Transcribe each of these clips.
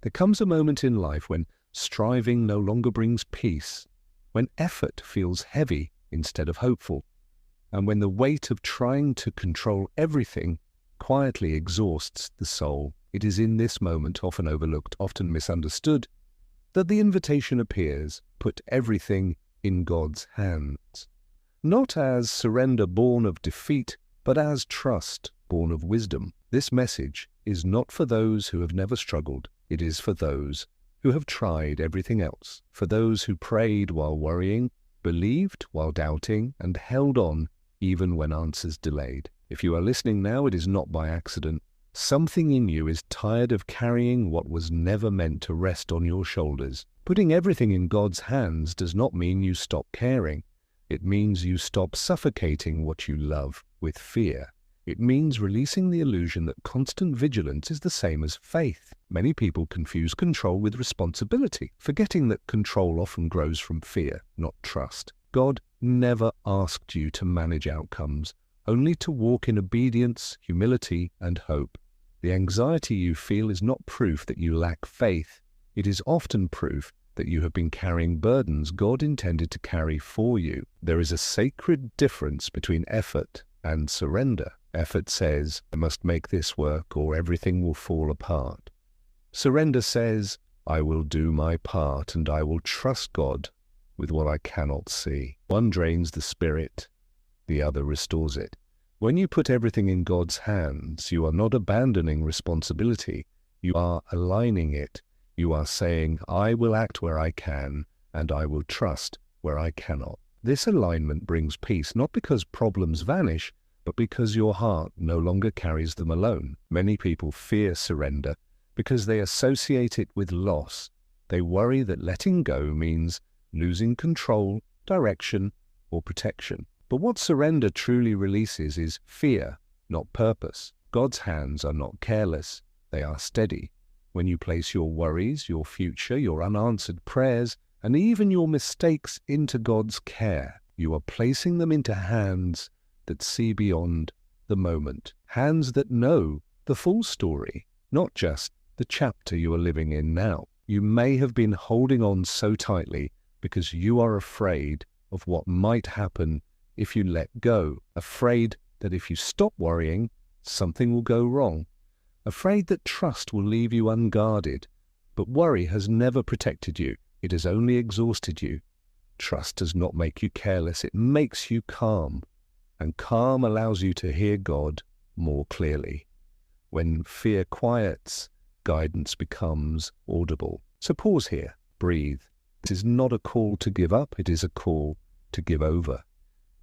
There comes a moment in life when striving no longer brings peace, when effort feels heavy instead of hopeful, and when the weight of trying to control everything quietly exhausts the soul. It is in this moment, often overlooked, often misunderstood, that the invitation appears: put everything in God's hands. Not as surrender born of defeat, but as trust born of wisdom. This message is not for those who have never struggled. It is for those who have tried everything else, for those who prayed while worrying, believed while doubting, and held on even when answers delayed. If you are listening now, it is not by accident. Something in you is tired of carrying what was never meant to rest on your shoulders. Putting everything in God's hands does not mean you stop caring. It means you stop suffocating what you love with fear. It means releasing the illusion that constant vigilance is the same as faith. Many people confuse control with responsibility, forgetting that control often grows from fear, not trust. God never asked you to manage outcomes, only to walk in obedience, humility, and hope. The anxiety you feel is not proof that you lack faith. It is often proof that you have been carrying burdens God intended to carry for you. There is a sacred difference between effort and surrender. Effort says, I must make this work or everything will fall apart. Surrender says, I will do my part and I will trust God with what I cannot see. One drains the spirit, the other restores it. When you put everything in God's hands, you are not abandoning responsibility. You are aligning it. You are saying, I will act where I can, and I will trust where I cannot. This alignment brings peace, not because problems vanish, but because your heart no longer carries them alone. Many people fear surrender because they associate it with loss. They worry that letting go means losing control, direction, or protection. But what surrender truly releases is fear, not purpose. God's hands are not careless, they are steady. When you place your worries, your future, your unanswered prayers, and even your mistakes into God's care, you are placing them into hands that see beyond the moment. Hands that know the full story, not just the chapter you are living in now. You may have been holding on so tightly because you are afraid of what might happen if you let go, afraid that if you stop worrying, something will go wrong, afraid that trust will leave you unguarded. But worry has never protected you. It has only exhausted you. Trust does not make you careless. It makes you calm. And calm allows you to hear God more clearly. When fear quiets, guidance becomes audible. So pause here, breathe. This is not a call to give up. It is a call to give over.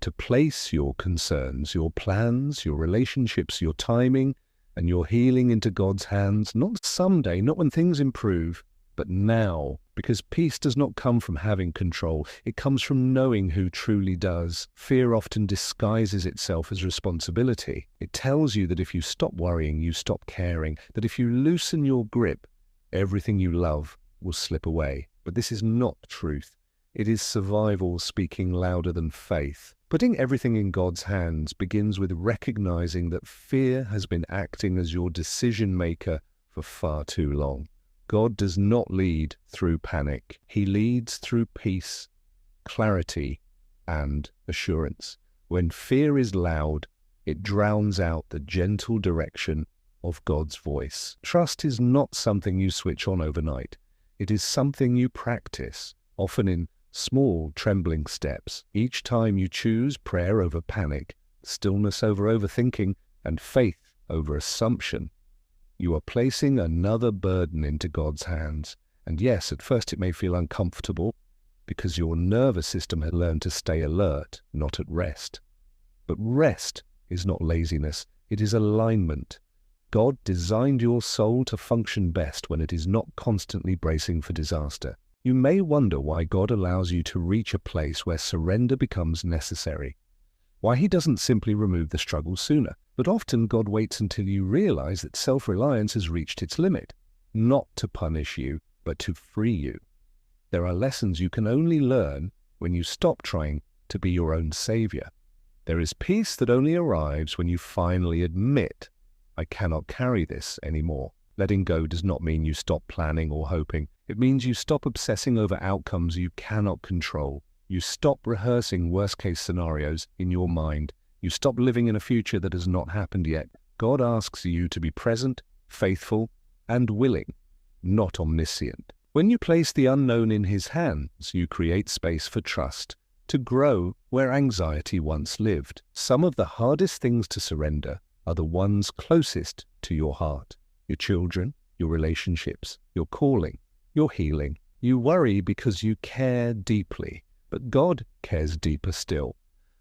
To place your concerns, your plans, your relationships, your timing, and your healing into God's hands, not someday, not when things improve, but now. Because peace does not come from having control. It comes from knowing who truly does. Fear often disguises itself as responsibility. It tells you that if you stop worrying, you stop caring, that if you loosen your grip, everything you love will slip away. But this is not truth. It is survival speaking louder than faith. Putting everything in God's hands begins with recognizing that fear has been acting as your decision maker for far too long. God does not lead through panic. He leads through peace, clarity, and assurance. When fear is loud, it drowns out the gentle direction of God's voice. Trust is not something you switch on overnight. It is something you practice, often in small, trembling steps. Each time you choose prayer over panic, stillness over overthinking, and faith over assumption, you are placing another burden into God's hands. And yes, at first it may feel uncomfortable because your nervous system has learned to stay alert, not at rest. But rest is not laziness, it is alignment. God designed your soul to function best when it is not constantly bracing for disaster. You may wonder why God allows you to reach a place where surrender becomes necessary, why He doesn't simply remove the struggle sooner. But often God waits until you realize that self-reliance has reached its limit, not to punish you, but to free you. There are lessons you can only learn when you stop trying to be your own savior. There is peace that only arrives when you finally admit, I cannot carry this anymore. Letting go does not mean you stop planning or hoping. It means you stop obsessing over outcomes you cannot control. You stop rehearsing worst-case scenarios in your mind. You stop living in a future that has not happened yet. God asks you to be present, faithful, and willing, not omniscient. When you place the unknown in His hands, you create space for trust to grow where anxiety once lived. Some of the hardest things to surrender are the ones closest to your heart. Your children, your relationships, your calling, your healing. You worry because you care deeply, but God cares deeper still.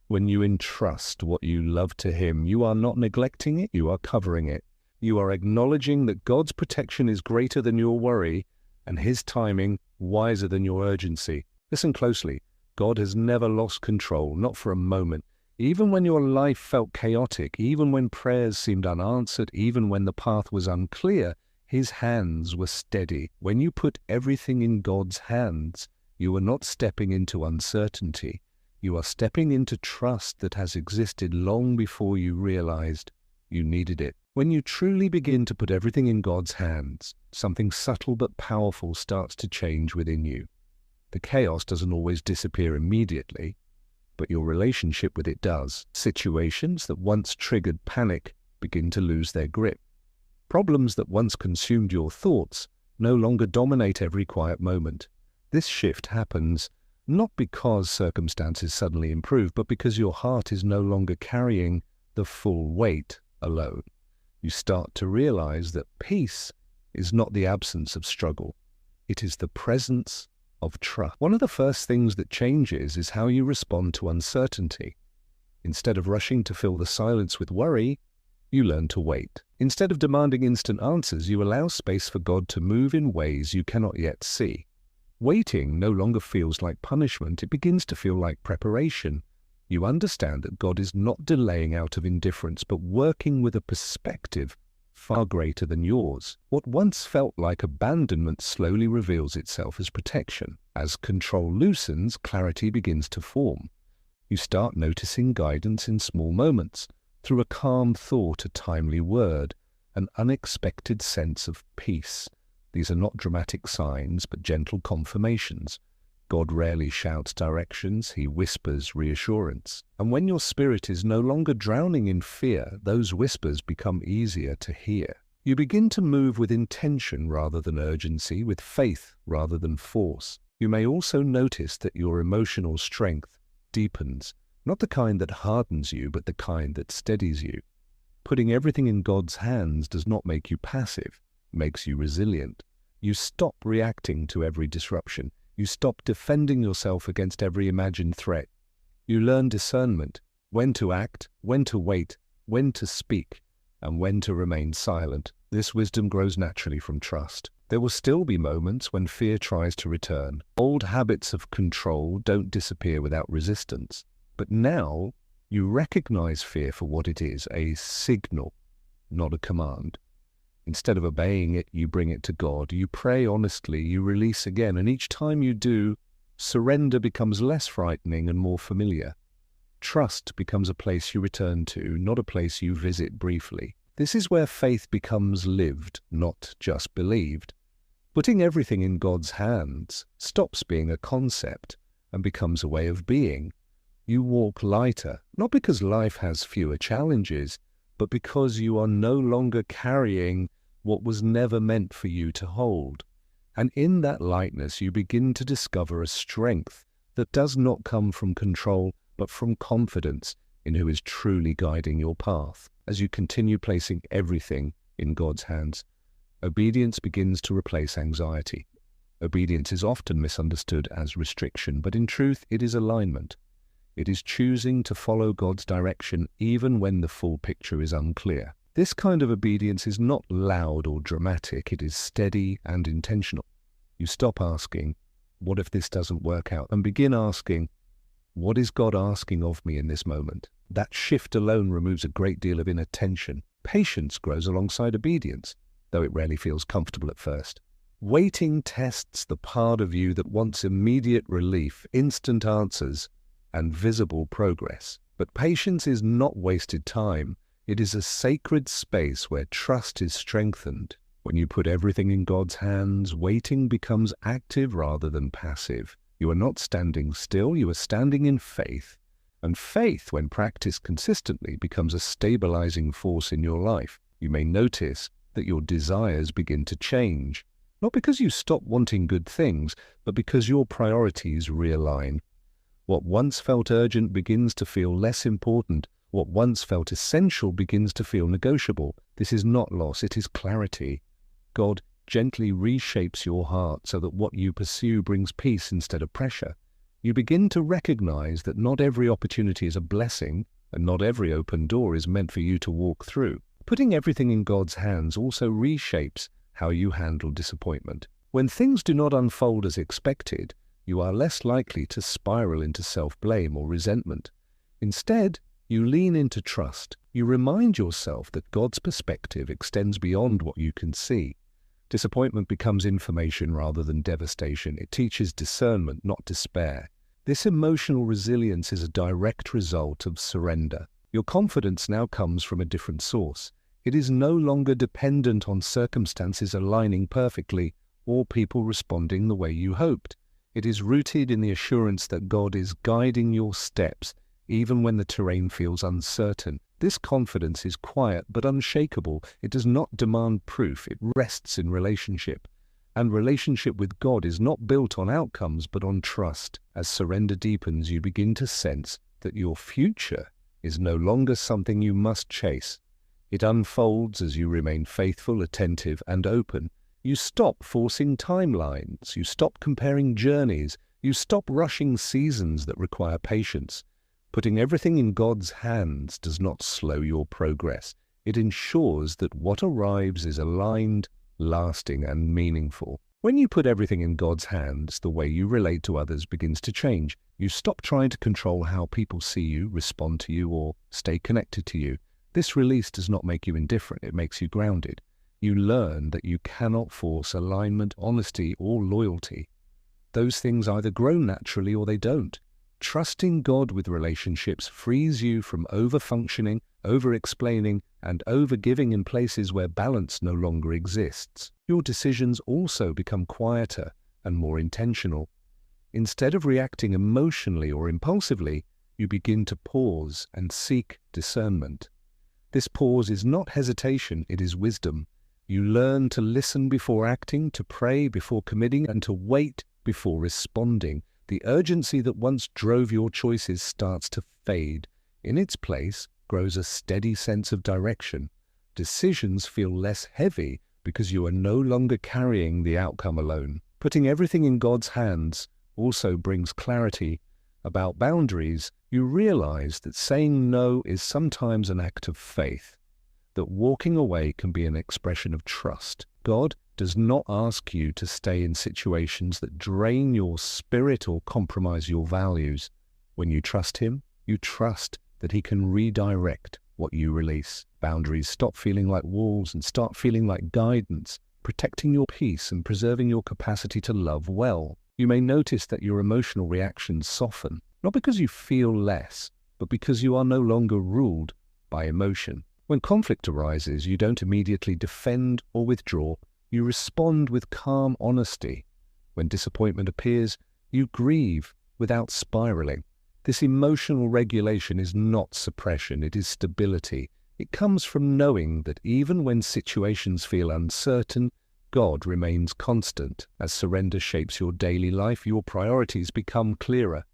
When you entrust what you love to Him, you are not neglecting it, you are covering it. You are acknowledging that God's protection is greater than your worry and His timing wiser than your urgency. Listen closely. God has never lost control, not for a moment. Even when your life felt chaotic, even when prayers seemed unanswered, even when the path was unclear, His hands were steady. When you put everything in God's hands, you are not stepping into uncertainty. You are stepping into trust that has existed long before you realized you needed it. When you truly begin to put everything in God's hands, something subtle but powerful starts to change within you. The chaos doesn't always disappear immediately, but your relationship with it does. Situations that once triggered panic begin to lose their grip. Problems that once consumed your thoughts no longer dominate every quiet moment. This shift happens not because circumstances suddenly improve, but because your heart is no longer carrying the full weight alone. You start to realize that peace is not the absence of struggle. It is the presence of trust. One of the first things that changes is how you respond to uncertainty. Instead of rushing to fill the silence with worry, you learn to wait. Instead of demanding instant answers, you allow space for God to move in ways you cannot yet see. Waiting no longer feels like punishment, it begins to feel like preparation. You understand that God is not delaying out of indifference, but working with a perspective far greater than yours. What once felt like abandonment slowly reveals itself as protection. As control loosens, clarity begins to form. You start noticing guidance in small moments, through a calm thought, a timely word, an unexpected sense of peace. These are not dramatic signs, but gentle confirmations. God rarely shouts directions, He whispers reassurance. And when your spirit is no longer drowning in fear, those whispers become easier to hear. You begin to move with intention rather than urgency, with faith rather than force. You may also notice that your emotional strength deepens, not the kind that hardens you, but the kind that steadies you. Putting everything in God's hands does not make you passive, it makes you resilient. You stop reacting to every disruption. You stop defending yourself against every imagined threat. You learn discernment, when to act, when to wait, when to speak, and when to remain silent. This wisdom grows naturally from trust. There will still be moments when fear tries to return. Old habits of control don't disappear without resistance. But now you recognize fear for what it is, a signal, not a command. Instead of obeying it, you bring it to God. You pray honestly, you release again, and each time you do, surrender becomes less frightening and more familiar. Trust becomes a place you return to, not a place you visit briefly. This is where faith becomes lived, not just believed. Putting everything in God's hands stops being a concept and becomes a way of being. You walk lighter, not because life has fewer challenges, but because you are no longer carrying what was never meant for you to hold. And in that lightness, you begin to discover a strength that does not come from control, but from confidence in who is truly guiding your path. As you continue placing everything in God's hands, obedience begins to replace anxiety. Obedience is often misunderstood as restriction, but in truth, it is alignment. It is choosing to follow God's direction even when the full picture is unclear. This kind of obedience is not loud or dramatic, it is steady and intentional. You stop asking, what if this doesn't work out? And begin asking, what is God asking of me in this moment? That shift alone removes a great deal of inner tension. Patience grows alongside obedience, though it rarely feels comfortable at first. Waiting tests the part of you that wants immediate relief, instant answers, and visible progress. But patience is not wasted time. It is a sacred space where trust is strengthened, When you put everything in God's hands, waiting becomes active rather than passive. You are not standing still, you are standing in faith. And faith, when practiced consistently, becomes a stabilizing force in your life. You may notice that your desires begin to change, not because you stop wanting good things, but because your priorities realign. What once felt urgent begins to feel less important. What once felt essential begins to feel negotiable. This is not loss, it is clarity. God gently reshapes your heart so that what you pursue brings peace instead of pressure. You begin to recognize that not every opportunity is a blessing, and not every open door is meant for you to walk through. Putting everything in God's hands also reshapes how you handle disappointment. When things do not unfold as expected, you are less likely to spiral into self-blame or resentment. Instead, you lean into trust. You remind yourself that God's perspective extends beyond what you can see. Disappointment becomes information rather than devastation. It teaches discernment, not despair. This emotional resilience is a direct result of surrender. Your confidence now comes from a different source. It is no longer dependent on circumstances aligning perfectly or people responding the way you hoped. It is rooted in the assurance that God is guiding your steps, even when the terrain feels uncertain. This confidence is quiet but unshakable. It does not demand proof. It rests in relationship. And relationship with God is not built on outcomes but on trust. As surrender deepens, you begin to sense that your future is no longer something you must chase. It unfolds as you remain faithful, attentive, and open. You stop forcing timelines. You stop comparing journeys. You stop rushing seasons that require patience. Putting everything in God's hands does not slow your progress. It ensures that what arrives is aligned, lasting, and meaningful. When you put everything in God's hands, the way you relate to others begins to change. You stop trying to control how people see you, respond to you, or stay connected to you. This release does not make you indifferent, it makes you grounded. You learn that you cannot force alignment, honesty, or loyalty. Those things either grow naturally or they don't. Trusting God with relationships frees you from over-functioning, over-explaining, and over-giving in places where balance no longer exists. Your decisions also become quieter and more intentional. Instead of reacting emotionally or impulsively, you begin to pause and seek discernment. This pause is not hesitation, it is wisdom. You learn to listen before acting, to pray before committing, and to wait before responding. The urgency that once drove your choices starts to fade. In its place grows a steady sense of direction. Decisions feel less heavy because you are no longer carrying the outcome alone. Putting everything in God's hands also brings clarity. About boundaries, you realize that saying no is sometimes an act of faith, that walking away can be an expression of trust. God does not ask you to stay in situations that drain your spirit or compromise your values. When you trust Him, you trust that He can redirect what you release. Boundaries stop feeling like walls and start feeling like guidance, protecting your peace and preserving your capacity to love well. You may notice that your emotional reactions soften, not because you feel less, but because you are no longer ruled by emotion. When conflict arises, you don't immediately defend or withdraw. You respond with calm honesty. When disappointment appears, you grieve without spiraling. This emotional regulation is not suppression, it is stability. It comes from knowing that even when situations feel uncertain, God remains constant. As surrender shapes your daily life, your priorities become clearer.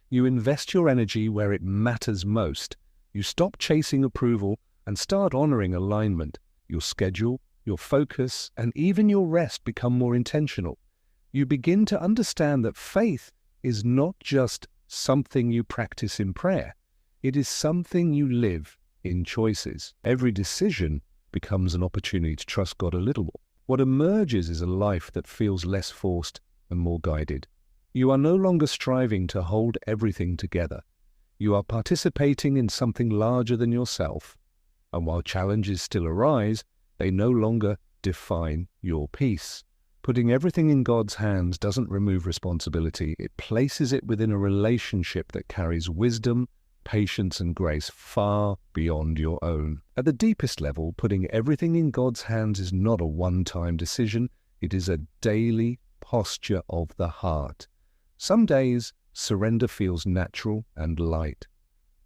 You invest your energy where it matters most. You stop chasing approval and start honoring alignment. Your schedule, your focus, and even your rest become more intentional. You begin to understand that faith is not just something you practice in prayer. It is something you live in choices. Every decision becomes an opportunity to trust God a little more. What emerges is a life that feels less forced and more guided. You are no longer striving to hold everything together. You are participating in something larger than yourself. And while challenges still arise, they no longer define your peace. Putting everything in God's hands doesn't remove responsibility. It places it within a relationship that carries wisdom, patience, and grace far beyond your own. At the deepest level, putting everything in God's hands is not a one-time decision. It is a daily posture of the heart. Some days, surrender feels natural and light.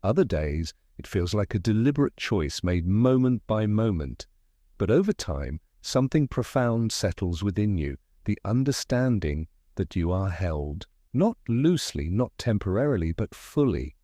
Other days, it feels like a deliberate choice made moment by moment. But over time, something profound settles within you, the understanding that you are held, not loosely, not temporarily, but fully.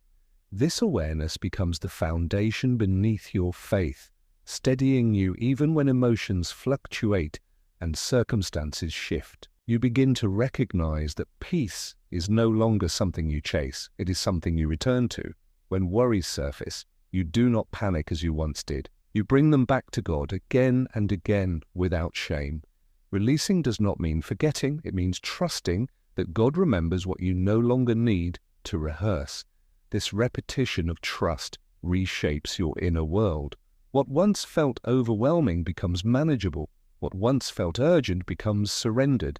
This awareness becomes the foundation beneath your faith, steadying you even when emotions fluctuate and circumstances shift. You begin to recognize that peace is no longer something you chase, it is something you return to. When worries surface, you do not panic as you once did. You bring them back to God again and again without shame. Releasing does not mean forgetting, it means trusting that God remembers what you no longer need to rehearse. This repetition of trust reshapes your inner world. What once felt overwhelming becomes manageable. What once felt urgent becomes surrendered.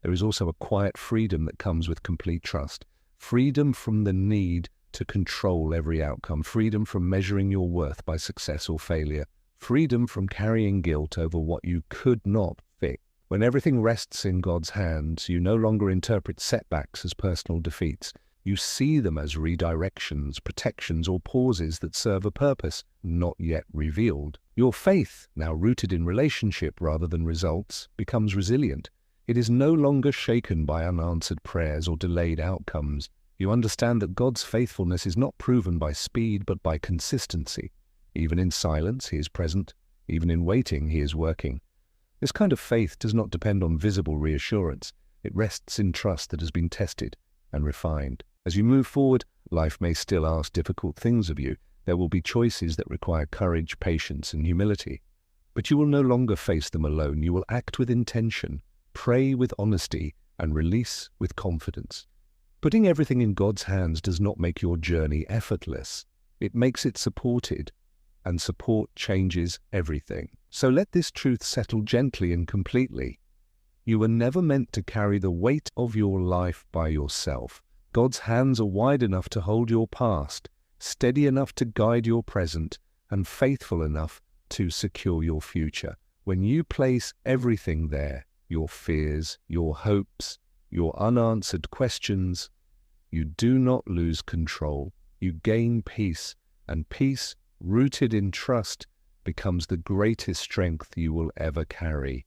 There is also a quiet freedom that comes with complete trust. Freedom from the need to control every outcome. Freedom from measuring your worth by success or failure. Freedom from carrying guilt over what you could not fix. When everything rests in God's hands, you no longer interpret setbacks as personal defeats. You see them as redirections, protections, or pauses that serve a purpose not yet revealed. Your faith, now rooted in relationship rather than results, becomes resilient. It is no longer shaken by unanswered prayers or delayed outcomes. You understand that God's faithfulness is not proven by speed but by consistency. Even in silence, He is present. Even in waiting, He is working. This kind of faith does not depend on visible reassurance. It rests in trust that has been tested and refined. As you move forward, life may still ask difficult things of you. There will be choices that require courage, patience, and humility. But you will no longer face them alone. You will act with intention, pray with honesty, and release with confidence. Putting everything in God's hands does not make your journey effortless. It makes it supported, and support changes everything. So let this truth settle gently and completely. You were never meant to carry the weight of your life by yourself. God's hands are wide enough to hold your past, steady enough to guide your present, and faithful enough to secure your future. When you place everything there, your fears, your hopes, your unanswered questions, you do not lose control. You gain peace, and peace, rooted in trust, becomes the greatest strength you will ever carry.